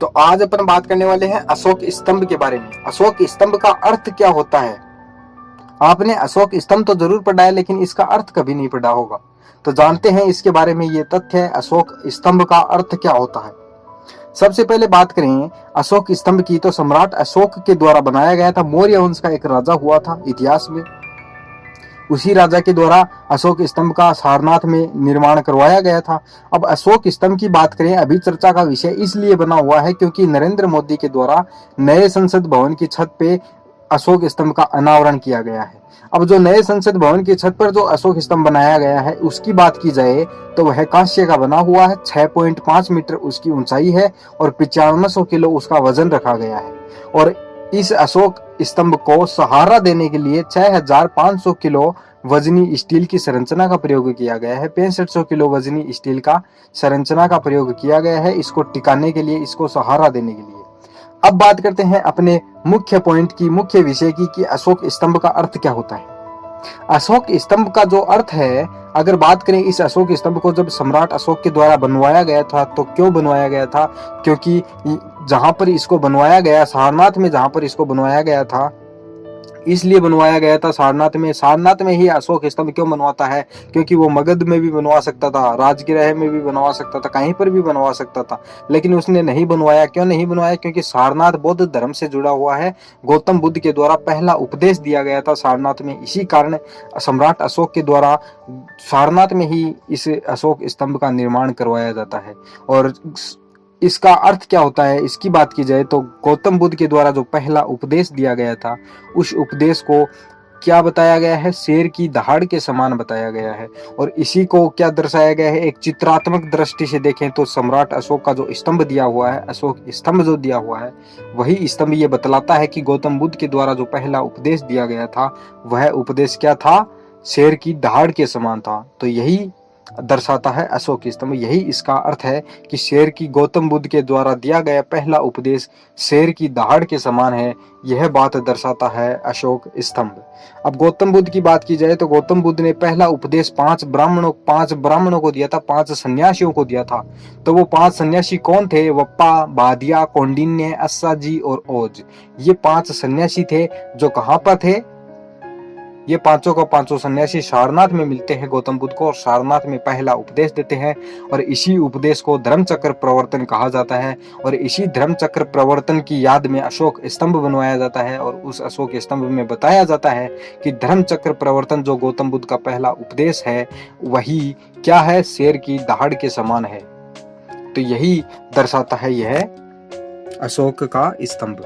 तो आज अपन बात करने वाले हैं अशोक स्तंभ के बारे में। अशोक स्तंभ का अर्थ क्या होता है? आपने अशोक स्तंभ तो जरूर पढ़ा है, लेकिन इसका अर्थ कभी नहीं पढ़ा होगा। तो जानते हैं इसके बारे में ये तथ्य है, अशोक स्तंभ का अर्थ क्या होता है। सबसे पहले बात करें अशोक स्तंभ की, तो सम्राट अशोक के द्वारा बनाया गया था। मौर्य वंश का एक राजा हुआ था इतिहास में, उसी राजा के द्वारा अशोक स्तंभ का सारनाथ में निर्माण करवाया गया था। अब अशोक स्तंभ की बात करें, अभी चर्चा का विषय इसलिए बना हुआ है क्योंकि नरेंद्र मोदी के द्वारा नए संसद भवन की छत पे अशोक स्तंभ का अनावरण किया गया है। अब जो नए संसद भवन की छत पर जो अशोक स्तंभ बनाया गया है उसकी बात की जाए तो वह कांस्य का बना हुआ है। 6.5 मीटर उसकी ऊंचाई है और 9500 किलो उसका वजन रखा गया है। और इस अशोक स्तंभ को सहारा देने के लिए 6500 किलो वजनी स्टील की संरचना का प्रयोग किया गया है। 6500 किलो वजनी स्टील का संरचना का प्रयोग किया गया है इसको टिकाने के लिए, इसको सहारा देने के लिए। अब बात करते हैं अपने मुख्य पॉइंट की, मुख्य विषय की, कि अशोक स्तंभ का अर्थ क्या होता है। अशोक स्तंभ का जो अर्थ है, अगर बात करें इस अशोक स्तंभ को जब सम्राट अशोक के द्वारा बनवाया गया था, तो क्यों बनवाया गया था? क्योंकि जहां पर इसको बनवाया गया, सारनाथ में जहां पर इसको बनवाया गया था, इसलिए बनवाया गया था सारनाथ में। सारनाथ में ही अशोक स्तंभ क्यों बनवाता है? क्योंकि वो मगध में भी बनवा सकता था, राजगृह में भी बनवा सकता था, कहीं पर भी बनवा सकता था, लेकिन उसने नहीं बनवाया। क्यों नहीं बनवाया? क्योंकि सारनाथ बौद्ध धर्म से जुड़ा हुआ है। गौतम बुद्ध के द्वारा पहला उपदेश दिया गया था सारनाथ में, इसी कारण सम्राट अशोक के द्वारा सारनाथ में ही इस अशोक स्तंभ का निर्माण करवाया जाता है। और इसका अर्थ क्या होता है, इसकी बात की जाए तो गौतम बुद्ध के द्वारा जो पहला उपदेश दिया गया था, उस उपदेश को क्या बताया गया है? शेर की दहाड़ के समान बताया गया है। और इसी को क्या दर्शाया गया है? एक चित्रात्मक दृष्टि से देखें तो सम्राट अशोक का जो स्तंभ दिया हुआ है, अशोक स्तंभ जो दिया हुआ है, वही स्तंभ ये बतलाता है कि गौतम बुद्ध के द्वारा जो पहला उपदेश दिया गया था, वह उपदेश क्या था? शेर की दहाड़ के समान था। तो यही दर्शाता है अशोक स्तंभ, यही इसका अर्थ है कि शेर की, गौतम बुद्ध के द्वारा दिया गया पहला उपदेश शेर की दहाड़ के समान है, यह बात दर्शाता है अशोक स्तंभ। अब गौतम बुद्ध की बात की जाए तो गौतम बुद्ध ने पहला उपदेश 5 ब्राह्मणों को दिया था, 5 सन्यासियों को दिया था। तो वो 5 सन्यासी कौन थे? वप्पा, बादिया, कौंडिन्य, अस्साजी और ओज। ये 5 सन्यासी थे जो कहां पर थे? ये पांचों का पांचों सन्यासी सारनाथ में मिलते हैं गौतम बुद्ध को, और सारनाथ में पहला उपदेश देते हैं। और इसी उपदेश को धर्म चक्र प्रवर्तन कहा जाता है। और इसी धर्म चक्र प्रवर्तन की याद में अशोक स्तंभ बनवाया जाता है। और उस अशोक स्तंभ में बताया जाता है कि धर्म चक्र प्रवर्तन जो गौतम बुद्ध का पहला उपदेश है, वही क्या है? शेर की दहाड़ के समान है। तो यही दर्शाता है यह अशोक का स्तंभ।